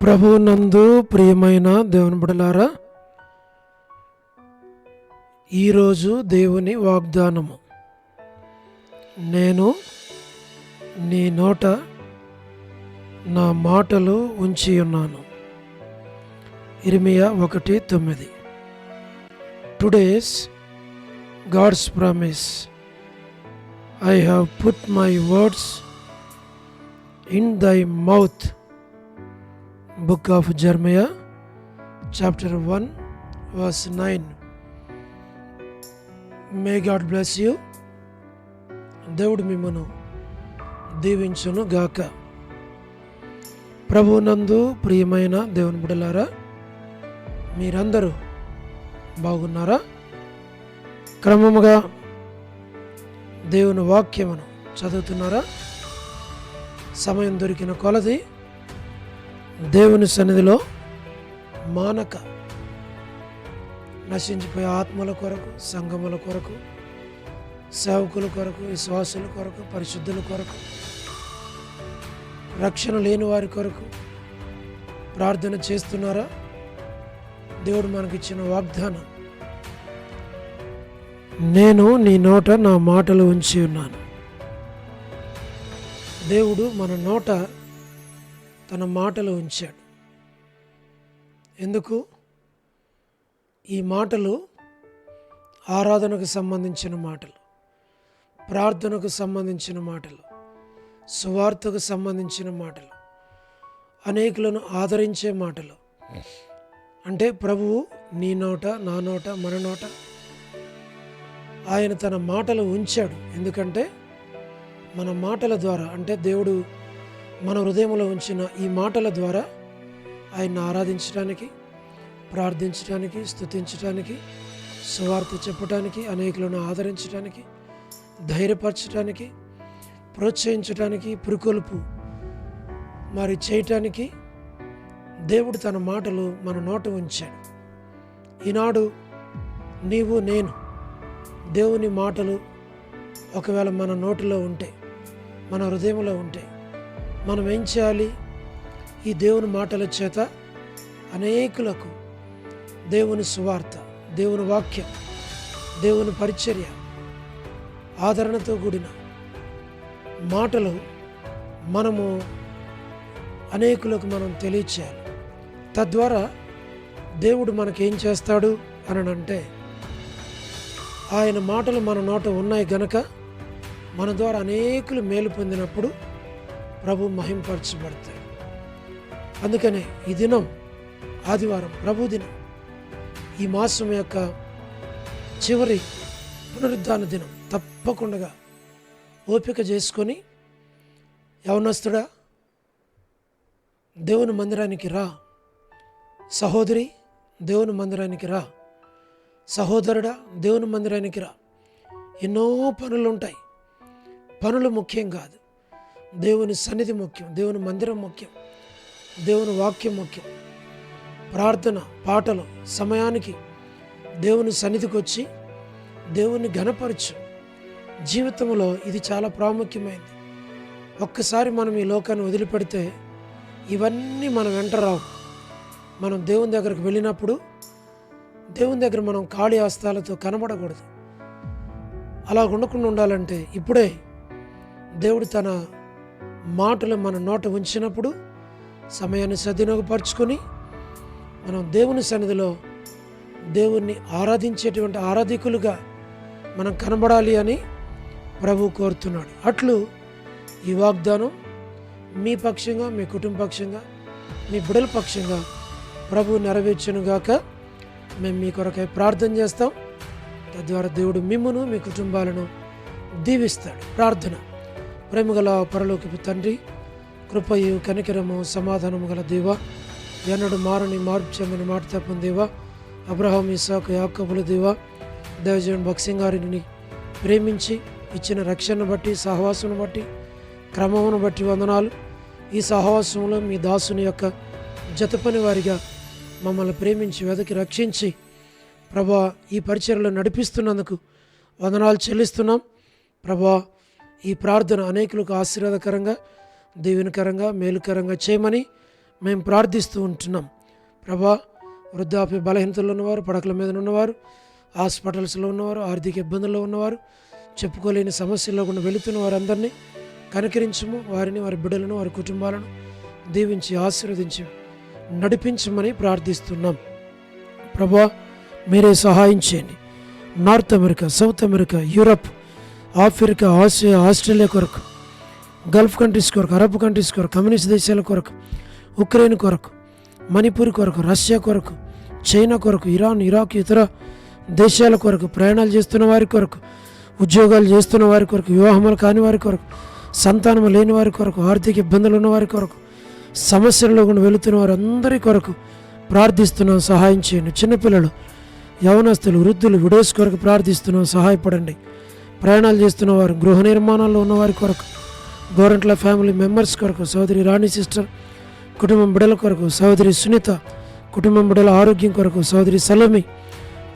ప్రభువునందు ప్రియమైన దేవుని బిడ్డలారా, ఈరోజు దేవుని వాగ్దానము. నేను నీ నోట నా మాటలు ఉంచి ఉన్నాను. ఇర్మియా 1:9. Today's God's promise, I have put my words in thy mouth. Book of Jeremiah, chapter 1, verse 9. May God bless you. దేవుడు మిమ్మను దీవించును గాక. ప్రభువునందు ప్రియమైన దేవుని బిడ్డలారా, మీరందరూ బాగున్నారా? క్రమముగా దేవుని వాక్యమును చదువుతున్నారా? సమయం దొరికిన కొలది దేవుని సన్నిధిలో మానక నశించిపోయే ఆత్మల కొరకు, సంఘముల కొరకు, సేవకుల కొరకు, విశ్వాసుల కొరకు, పరిశుద్ధుల కొరకు, రక్షణ లేని వారి కొరకు ప్రార్థన చేస్తున్నారా? దేవుడు మనకిచ్చిన వాగ్దానం, నేను నీ నోట నా మాటలు ఉంచి ఉన్నాను. దేవుడు మన నోట తన మాటలు ఉంచాడు. ఎందుకు? ఈ మాటలు ఆరాధనకు సంబంధించిన మాటలు, ప్రార్థనకు సంబంధించిన మాటలు, సువార్తకు సంబంధించిన మాటలు, అనేకులను ఆదరించే మాటలు. అంటే ప్రభువు నీ నోట, నా నోట, మన నోట ఆయన తన మాటలు ఉంచాడు. ఎందుకంటే మన మాటల ద్వారా, అంటే దేవుడు మన హృదయంలో ఉంచిన ఈ మాటల ద్వారా ఆయన్ని ఆరాధించడానికి, ప్రార్థించడానికి, స్తుతించడానికి, సువార్త చెప్పడానికి, అనేకులను ఆదరించడానికి, ధైర్యపరచడానికి, ప్రోత్సహించడానికి, పురుకొల్పు మరి చేయటానికి దేవుడు తన మాటలు మన నోట ఉంచాడు. ఈనాడు నీవు నేను దేవుని మాటలు ఒకవేళ మన నోటిలో ఉంటే, మన హృదయంలో ఉంటే మనం ఏం చేయాలి? ఈ దేవుని మాటల చేత అనేకులకు దేవుని సువార్త, దేవుని వాక్యం, దేవుని పరిచర్య, ఆదరణతో కూడిన మాటలు మనము అనేకులకు మనం తెలియచేయాలి. తద్వారా దేవుడు మనకేం చేస్తాడు అని అంటే, ఆయన మాటలు మన నోట ఉన్నాయి గనక మన ద్వారా అనేకులు మేలు పొందినప్పుడు ప్రభు మహింపరచబడతాడు. అందుకనే ఈ దినం ఆదివారం, ప్రభు దినం, ఈ మాసం యొక్క చివరి పునరుద్ధాన దినం. తప్పకుండా ఓపిక చేసుకొని, యవనస్తుడా దేవుని మందిరానికి రా, సహోదరి దేవుని మందిరానికి రా, సహోదరుడా దేవుని మందిరానికి రా. ఎన్నో పనులు ఉంటాయి. పనులు ముఖ్యం కాదు, దేవుని సన్నిధి ముఖ్యం, దేవుని మందిరం ముఖ్యం, దేవుని వాక్యం ముఖ్యం. ప్రార్థన, పాటలు, సమయానికి దేవుని సన్నిధికి వచ్చి దేవుని ఘనపరచు. జీవితంలో ఇది చాలా ప్రాముఖ్యమైనది. ఒక్కసారి మనం ఈ లోకాన్ని వదిలిపెడితే ఇవన్నీ మనం వెంట రావు. మనం దేవుని దగ్గరకు వెళ్ళినప్పుడు దేవుని దగ్గర మనం ఖాళీ హస్తాలతో కనబడకూడదు. అలా ఉండకుండా ఉండాలంటే ఇప్పుడే దేవుడు తన మాటలు మన నోట ఉంచినప్పుడు సమయాన్ని సద్వినియోగపరుచుకొని మనం దేవుని సన్నిధిలో దేవుణ్ణి ఆరాధించేటువంటి ఆరాధికులుగా మనం కనబడాలి అని ప్రభు కోరుతున్నాడు. అట్లు ఈ వాగ్దానం మీ పక్షంగా, మీ కుటుంబ పక్షంగా, మీ బిడ్డల పక్షంగా ప్రభు నెరవేర్చునుగాక. మేము మీ కొరకై ప్రార్థన చేస్తాం. తద్వారా దేవుడు మిమ్మును, మీ కుటుంబాలను దీవిస్తాడు. ప్రార్థన. ప్రేమగల పరలోకపు తండ్రి, కృపయు, కనికరము, సమాధానము గల దేవ, ఎన్నడు మారని, మార్పు చెందని, మాట తప్పని దేవ, అబ్రహాం, ఇస్సాకు, యాకోబుల దేవ, దైవజనుడు భక్సింగ్ గారిని ప్రేమించి ఇచ్చిన రక్షణను బట్టి, సహవాసును బట్టి, క్రమమును బట్టి వందనాలు. ఈ సహవాసంలో మీ దాసుని యొక్క జతపని వారిగా మమ్మల్ని ప్రేమించి వెదకి రక్షించి ప్రభా ఈ పరిచర్యలో నడిపిస్తున్నందుకు వందనాలు చెల్లిస్తున్నాం. ప్రభా ఈ ప్రార్థన అనేకులకు ఆశీర్వాదకరంగా, దీవెనకరంగా, మేలుకరంగా చేయమని మేము ప్రార్థిస్తూ ఉంటున్నాం. ప్రభా, వృద్ధాప్య బలహీనతల్లో ఉన్నవారు, పడకల మీద ఉన్నవారు, హాస్పిటల్స్లో ఉన్నవారు, ఆర్థిక ఇబ్బందుల్లో ఉన్నవారు, చెప్పుకోలేని సమస్యల్లో కూడా వెళుతున్న వారందరినీ కనికరించము. వారిని, వారి బిడ్డలను, వారి కుటుంబాలను దీవించి ఆశీర్వదించి నడిపించమని ప్రార్థిస్తున్నాం. ప్రభా, మీరే సహాయం చేయండి. North America, south America, Europe, Africa, Asia, Australia కొరకు, గల్ఫ్ కంట్రీస్ కొరకు, అరబ్ కంట్రీస్ కొరకు, కమ్యూనిస్ట్ దేశాల కొరకు, ఉక్రెయిన్ కొరకు, మణిపూర్ కొరకు, రష్యా కొరకు, చైనా కొరకు, ఇరాన్, ఇరాక్, ఇతర దేశాల కొరకు, ప్రయాణాలు చేస్తున్న వారి కొరకు, ఉద్యోగాలు చేస్తున్న వారి కొరకు, వివాహములు కాని వారి కొరకు, సంతానం లేని వారి కొరకు, ఆర్థిక ఇబ్బందులు ఉన్న వారి కొరకు, సమస్యల్లో కూడా వెళుతున్న వారందరి కొరకు ప్రార్థిస్తున్నాం. సహాయం చేయండి. చిన్నపిల్లలు, యవనస్తులు, వృద్ధులు, విడోస్ కొరకు ప్రార్థిస్తున్నాం. సహాయపడండి. ప్రయాణాలు చేస్తున్న వారు, గృహ నిర్మాణాల్లో ఉన్నవారి కొరకు, గోరంట్ల ఫ్యామిలీ మెంబర్స్ కొరకు, సోదరి రాణి సిస్టర్ కుటుంబం బిడ్డల కొరకు, సోదరి సునీత కుటుంబం బిడ్డల ఆరోగ్యం కొరకు, సోదరి సలోమి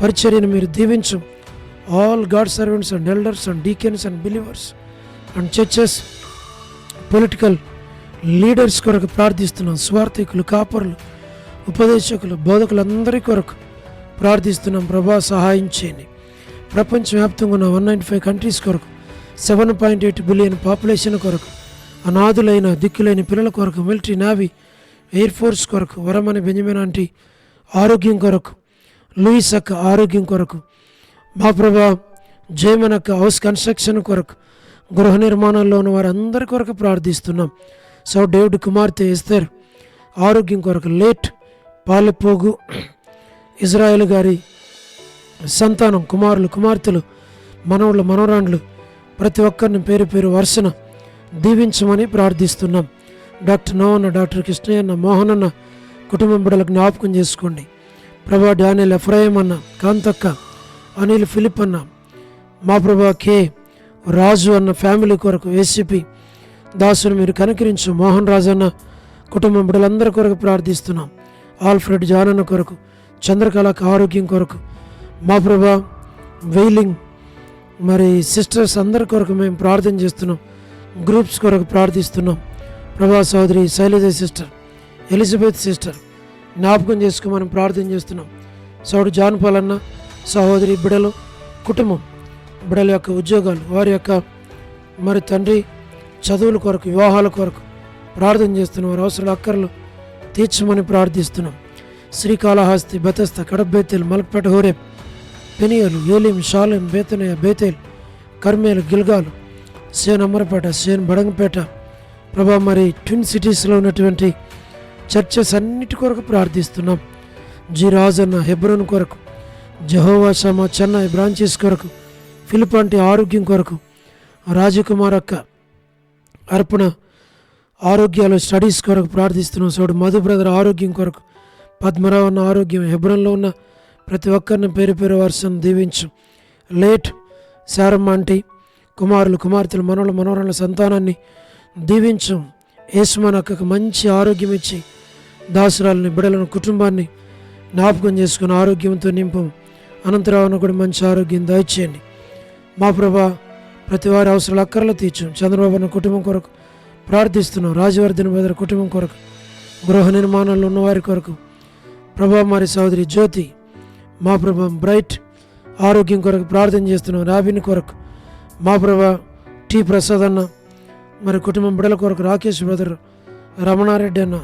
పరిచర్యను మీరు దీవించు. All God servants and elders and deacons and believers and churches, political leaders కొరకు ప్రార్థిస్తున్నాం. స్వార్థికులు, కాపరులు, ఉపదేశకులు, బోధకులందరి కొరకు ప్రార్థిస్తున్నాం. ప్రభా, సహాయం చేయండి. ప్రపంచవ్యాప్తంగా ఉన్న 195 కంట్రీస్ కొరకు, 7.8 బిలియన్ పాపులేషన్ కొరకు, అనాథులైన దిక్కులైన పిల్లల కొరకు, మిలిటరీ, నేవీ, ఎయిర్ ఫోర్స్ కొరకు, వరమని బెంజమిన్ ఆంటీ ఆరోగ్యం కొరకు, లూయిస్ అక్క ఆరోగ్యం కొరకు, మా ప్రభా జయమనక్క హౌస్ కన్స్ట్రక్షన్ కొరకు, గృహ నిర్మాణంలో ఉన్న వారందరి కొరకు ప్రార్థిస్తున్నాం. సో డేవిడ్ కుమార్తె ఎస్తర్ ఆరోగ్యం కొరకు, లేట్ పాలెపోగు ఇజ్రాయెల్ గారి సంతానం, కుమారులు, కుమార్తెలు, మనవుళ్ళు, మనవరాండ్లు ప్రతి ఒక్కరిని పేరు పేరు వరుసన దీవించమని ప్రార్థిస్తున్నాం. డాక్టర్ నోవన్న, డాక్టర్ కృష్ణయ్య అన్న, మోహన్ అన్న కుటుంబం బిడ్డలకు జ్ఞాపకం చేసుకోండి. ప్రభా, డానియల్, ఎఫ్రాయిం అన్న, కాంతక్క, అనిల్, ఫిలిప్ అన్న, మా ప్రభా కే రాజు అన్న ఫ్యామిలీ కొరకు, ఏసీపీ దాసును మీరు కనికరించు. మోహన్ రాజు అన్న కుటుంబం బిడ్డలందరి కొరకు ప్రార్థిస్తున్నాం. ఆల్ఫ్రెడ్ జాన్ అన్న కొరకు, చంద్రకళకు ఆరోగ్యం కొరకు, మా ప్రభా వెయిలింగ్ మరి సిస్టర్స్ అందరి కొరకు మేము ప్రార్థన చేస్తున్నాం. గ్రూప్స్ కొరకు ప్రార్థిస్తున్నాం. ప్రభా, సోదరి శైలజ సిస్టర్, ఎలిజబెత్ సిస్టర్ జ్ఞాపకం చేసుకోమని ప్రార్థన చేస్తున్నాం. సోడు జాన్పాల్ అన్న సహోదరి బిడలు, కుటుంబం బిడల యొక్క ఉద్యోగాలు, వారి యొక్క మరి తండ్రి చదువుల కొరకు, వివాహాల కొరకు ప్రార్థన చేస్తున్నాం. వారి అవసరాలు, అక్కర్లు తీర్చమని ప్రార్థిస్తున్నాం. శ్రీకాళహస్తి, బెతస్త, కడబేతేల్, మలక్పేట, హోరేబ్, పెనియలు, ఏలిం, షాలెం, బేతనయ, బేతేల్, కర్మేలు, గిల్గాలు, సేన్ అమరపేట, సేన్ బడంగపేట, ప్రభా మరి ట్విన్ సిటీస్లో ఉన్నటువంటి చర్చెస్ అన్నిటి కొరకు ప్రార్థిస్తున్నాం. జి రాజన్న హెబ్రోన్ కొరకు, జెహోవా షమా చెన్నై బ్రాంచెస్ కొరకు, ఫిలిపాంటి ఆరోగ్యం కొరకు, రాజకుమార్ అక్క అర్పణ ఆరోగ్యాలు స్టడీస్ కొరకు ప్రార్థిస్తున్నాం. సోడు మధు బ్రదర్ ఆరోగ్యం కొరకు, పద్మరావు అన్న ఆరోగ్యం, హెబ్రోన్లో ఉన్న ప్రతి ఒక్కరిని పేరు పేరు వరుసను దీవించు. లేట్ శారమ్మ ఆంటీ కుమారులు, కుమార్తెలు, మనవలు, మనవరాళ్ళ సంతానాన్ని దీవించు. యేసుమన్ అక్కకు మంచి ఆరోగ్యం ఇచ్చి దాసురాలని, బిడలను, కుటుంబాన్ని జ్ఞాపకం చేసుకుని ఆరోగ్యంతో నింపు. అనంతరావును కూడా మంచి ఆరోగ్యం దయచేయండి. మా ప్రభా ప్రతి వారి అవసరాలు, అక్కర్లు తీర్చు. చంద్రబాబు అన్న కుటుంబం కొరకు ప్రార్థిస్తున్నాం. రాజవర్ధన్ బదర్ కుటుంబం కొరకు, గృహ నిర్మాణాల్లో ఉన్నవారి కొరకు, ప్రభా మరి సోదరి జ్యోతి, మా ప్రభా బ్రైట్ ఆరోగ్యం కొరకు ప్రార్థన చేస్తున్నాం. రాబిన్ కొరకు, మా ప్రభా టి ప్రసాద్ అన్న మరి కుటుంబం బిడల కొరకు, రాకేష్ బ్రదర్, రమణారెడ్డి అన్న,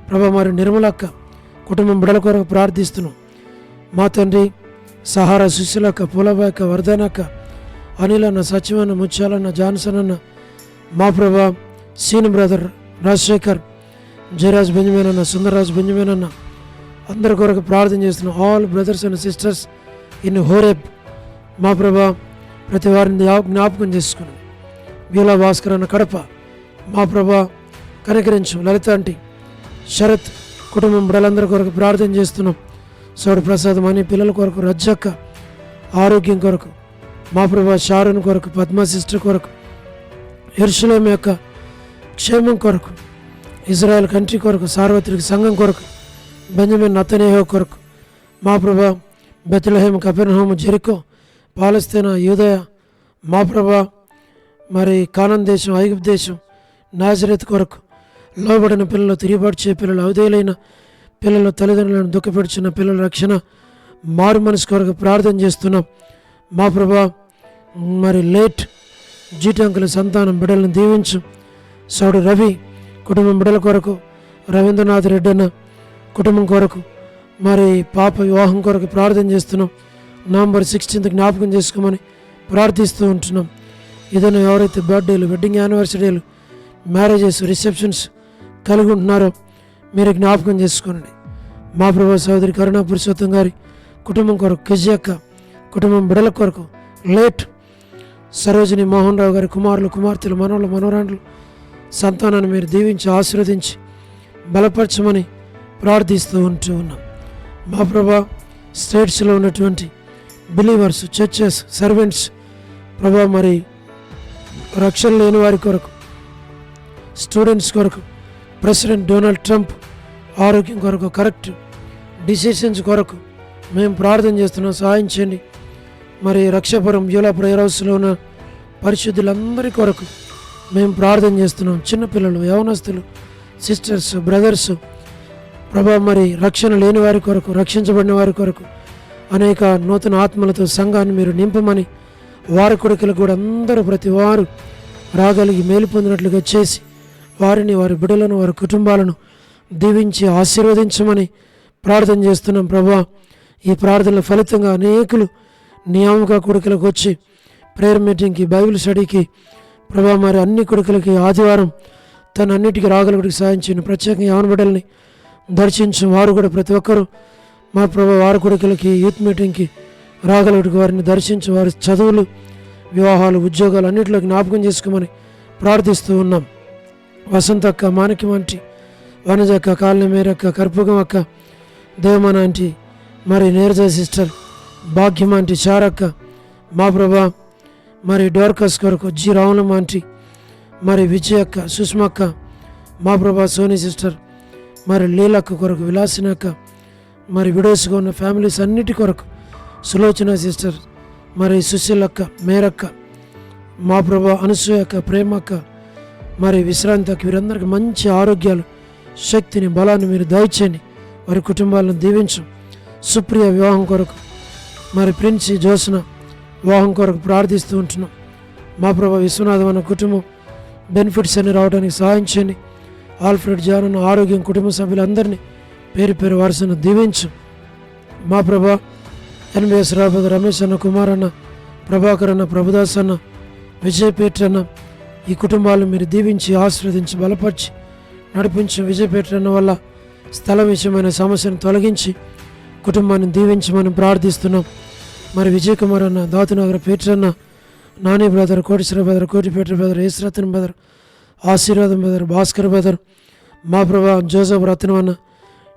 ప్రభా మరి నిర్మలక్క కుటుంబం బిడల కొరకు ప్రార్థిస్తున్నాం. మా తండ్రి సహారా, సుశీలక్క, పూలబాయక్క, వర్ధనక్క, అనిల్ అన్న, సచివన్న, ముత్యాలన్న, జాన్సన్ అన్న, మా ప్రభా సీన్ బ్రదర్, రాజశేఖర్, జయరాజ్ బెంజమిన్ అన్న, సుందరరాజ్ బెంజమిన్ అన్న అందరి కొరకు ప్రార్థన చేస్తున్నాం. All brothers and sisters in Horeb, మా ప్రభా ప్రతి వారిని జ్ఞాపకం చేసుకుని. వీలా భాస్కర్ అన్న కడప, మా ప్రభా కనికరించు. లలిత ఆంటీ, శరత్ కుటుంబం బిడ్డలందరి కొరకు ప్రార్థన చేస్తున్నాం. సోడు ప్రసాద్ మణి పిల్లల కొరకు, రజ్జక్క ఆరోగ్యం కొరకు, మా ప్రభా షారున్ కొరకు, పద్మా సిస్టర్ కొరకు, యెరూషలేము యొక్క క్షేమం కొరకు, ఇజ్రాయెల్ కంట్రీ కొరకు, సార్వత్రిక సంఘం కొరకు, బెంజమిన్ నతనేహో కొరకు, మా ప్రభా బెత్లెహేము, కపెర్నహూము, జెరికో, పాలస్తీనా, యూదయ, మా ప్రభా మరి కానాన్ దేశం, ఐగుప్తు దేశం, నాజరేత్ కొరకు, లోబడిన పిల్లలు, తిరిగిపడిచే పిల్లలు, అవధేయులైన పిల్లలు, తల్లిదండ్రులను దుఃఖపెడుచున్న పిల్లల రక్షణ, మారు మనసు కొరకు ప్రార్థన చేస్తున్నాం మా ప్రభా. మరి లేట్ జీటంకుల సంతానం బిడ్డలను దీవించు. సౌడు రవి కుటుంబం బిడ్డల కొరకు, రవీంద్రనాథ్ రెడ్డి అన్న కుటుంబం కొరకు, మరి పాప వివాహం కొరకు ప్రార్థన చేస్తున్నాం. నవంబర్ 16th జ్ఞాపకం చేసుకోమని ప్రార్థిస్తూ ఉంటున్నాం. ఏదైనా ఎవరైతే బర్త్డేలు, వెడ్డింగ్ యానివర్సరీలు, మ్యారేజెస్, రిసెప్షన్స్ కలిగి ఉంటున్నారో మీరు జ్ఞాపకం చేసుకోండి. మా ప్రభు సోదరి కరుణా పురుషోత్తం గారి కుటుంబం కొరకు, కెజియక్క కుటుంబం బిడల కొరకు, లేట్ సరోజిని మోహన్ రావు గారి కుమారులు, కుమార్తెలు, మనవలు, మనవరాండ్లు సంతానాన్ని మీరు దీవించి ఆశీర్వదించి బలపరచమని ప్రార్థిస్తూ ఉన్నాం. మా ప్రభా స్టేట్స్లో ఉన్నటువంటి బిలీవర్స్, చర్చెస్, సర్వెంట్స్ ప్రభా, మరి రక్షణ లేని వారి కొరకు, స్టూడెంట్స్ కొరకు, ప్రెసిడెంట్ డొనాల్డ్ ట్రంప్ ఆరోగ్యం కొరకు, కరెక్ట్ డిసిషన్స్ కొరకు మేము ప్రార్థన చేస్తున్నాం. సహాయం చేయండి. మరి రక్షాపురం యూలా ప్రేయర్ హౌస్లో ఉన్న పరిశుద్ధులందరి కొరకు మేము ప్రార్థన చేస్తున్నాం. చిన్నపిల్లలు, యవనస్తులు, సిస్టర్స్, బ్రదర్స్ ప్రభా, మరి రక్షణ లేని వారి కొరకు, రక్షించబడిన వారి కొరకు అనేక నూతన ఆత్మలతో సంఘాన్ని మీరు నింపమని, వారి కొడుకులకు కూడా అందరూ ప్రతి వారు రాగలిగి మేలు పొందినట్లుగా చేసి వారిని, వారి బిడ్డలను, వారి కుటుంబాలను దీవించి ఆశీర్వదించమని ప్రార్థన చేస్తున్నాం ప్రభా. ఈ ప్రార్థనల ఫలితంగా అనేకులు నియామక కొడుకులకు వచ్చి ప్రేయర్ మీటింగ్కి, బైబిల్ స్టడీకి ప్రభా, మరి అన్ని కొడుకులకి ఆదివారం తన అన్నిటికీ రాగలిగికి సాయం చేయను. ప్రత్యేకంగా యవన బిడ్డల్ని దర్శించు. వారు కూడా ప్రతి ఒక్కరూ మా ప్రభా వారి కొడుకులకి యూత్ మీటింగ్కి రాగలిగికి వారిని దర్శించు. వారి చదువులు, వివాహాలు, ఉద్యోగాలు అన్నింటిలో జ్ఞాపకం చేసుకోమని ప్రార్థిస్తూ ఉన్నాం. వసంతక్క, మాణిక్యం ఆంటీ, వనజక్క, కాలనీ మేరక్క, కర్పూగం అక్క, దేవమాన ఆంటీ, మరి నీరజ సిస్టర్, భాగ్యం ఆంటీ, చారక్క, మా ప్రభా మరి డోర్కస్ కొరకు జి రావులమ్మ ఆంటీ, మరి విజయక్క, సుష్మక్క, మా ప్రభా సోనీ సిస్టర్, మరి లీలక్క కొరకు, విలాసినక్క, మరి విడోస్గా ఉన్న ఫ్యామిలీస్ అన్నిటి కొరకు, సులోచన సిస్టర్, మరి సుశీలక్క, మేరక్క, మా ప్రభా అనసూయక్క, ప్రేమక్క, మరి విశ్రాంతక్క, వీరందరికీ మంచి ఆరోగ్యాలు, శక్తిని, బలాన్ని మీరు దయచేయండి. వారి కుటుంబాలను దీవించు. సుప్రియ వివాహం కొరకు, మరి ప్రిన్సి, జోస్న వివాహం కొరకు ప్రార్థిస్తూ ఉంటున్నాం. మా ప్రభా విశ్వనాథం అన్న కుటుంబం బెనిఫిట్స్ అన్ని రావడానికి సహాయం చేయండి. ఆల్ఫ్రెడ్, జాన్ అన్న ఆరోగ్యం, కుటుంబ సభ్యులందరినీ పేరు పేరు వరుసను దీవించు. మా ప్రభా ఎన్బిఎస్ రాబోదు, రమేష్ అన్న, కుమార్ అన్న, ప్రభాకర్ అన్న, ప్రభుదాస్ అన్న, విజయపేట అన్న, ఈ కుటుంబాలను మీరు దీవించి ఆశీర్వదించి బలపరిచి నడిపించి, విజయపేట అన్న వల్ల స్థల విషయమైన సమస్యను తొలగించి కుటుంబాన్ని దీవించమని ప్రార్థిస్తున్నాం. మరి విజయ్ కుమార్ అన్న, దాతునగర్ పీటర్ అన్న, Nani brother, Koteswara brother, Kotipeta brother, Yesuratna brother, Ashirvadam brother, Bhaskar brother, మా ప్రభా జోసఫ్ రత్నం అన్న,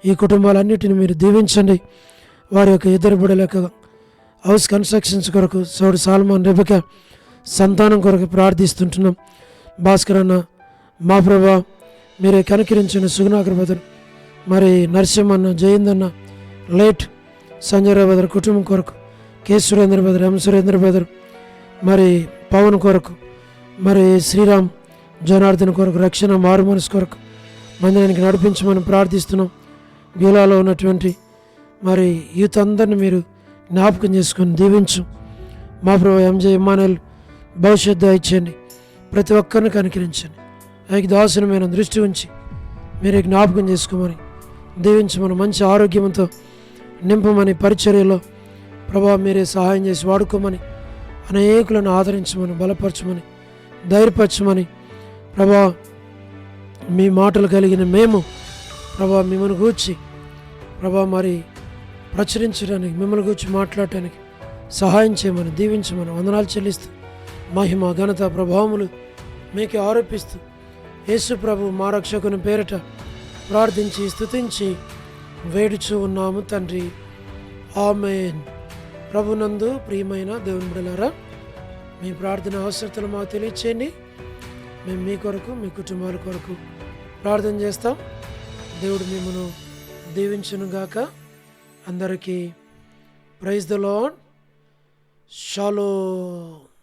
ఈ కుటుంబాలన్నిటిని మీరు దీవించండి. వారి యొక్క ఇద్దరు బిడ్డల యొక్క హౌస్ కన్స్ట్రక్షన్స్ కొరకు, సౌడు సాల్మాన్, రెబిక సంతానం కొరకు ప్రార్థిస్తుంటున్నాం. భాస్కర్ అన్న, మా ప్రభా మీరే కనికరించిన సుగుణాకర్ బ్రదర్, మరి నరసింహన్న, జయందన్న, లేట్ సంజయరావు బ్రదర్ కుటుంబం కొరకు, కె సురేంద్ర బ్రదర్, ఎం సురేంద్ర బ్రదర్, మరి పవన్ కొరకు, మరి శ్రీరామ్ జనార్దన్ కొరకు, రక్షణ మారు మనసు కొరకు మందిరానికి నడిపించమని ప్రార్థిస్తున్నాం. గీలాలో ఉన్నటువంటి మరి యూత్ అందరిని మీరు జ్ఞాపకం చేసుకొని దీవించు. మా ప్రభు ఎంజే ఇమ్మానుయేల్ భవిష్యత్తు ఇచ్చేయండి. ప్రతి ఒక్కరిని కనికరించండి. ఆయనకి దాసునమైన దృష్టి ఉంచి మీరే జ్ఞాపకం చేసుకోమని దీవించమని, మంచి ఆరోగ్యంతో నింపమని, పరిచర్యలో ప్రభా మీరే సహాయం చేసి వాడుకోమని, అనేకులను ఆదరించమని, బలపరచమని, ధైర్యపరచమని ప్రభా మీ మాటలు కలిగిన మేము ప్రభా మిమ్మల్ని గూర్చి ప్రభా మరి ప్రచురించడానికి, మిమ్మల్ని గూర్చి మాట్లాడటానికి సహాయం చేయమని, దీవించమని వందనాలు చెల్లిస్తూ మహిమ, ఘనత, ప్రభావములు మీకే ఆరోపిస్తూ యేసు ప్రభు మా రక్షకుని పేరిట ప్రార్థించి స్తుతించి వేడుచూ ఉన్నాము తండ్రి. ఆమేన్. ప్రభునందు ప్రియమైన దేవుని బిడ్డలారా, మీ ప్రార్థన అవసరతలు మాకు తెలియచేయండి. మేము మీ కొరకు, మీ కుటుంబాల కొరకు ప్రార్థన చేస్తాం. దేవుడు మిమ్మల్ని దీవించును గాక. అందరికీ ప్రైజ్ ద లార్డ్. షాలోమ్.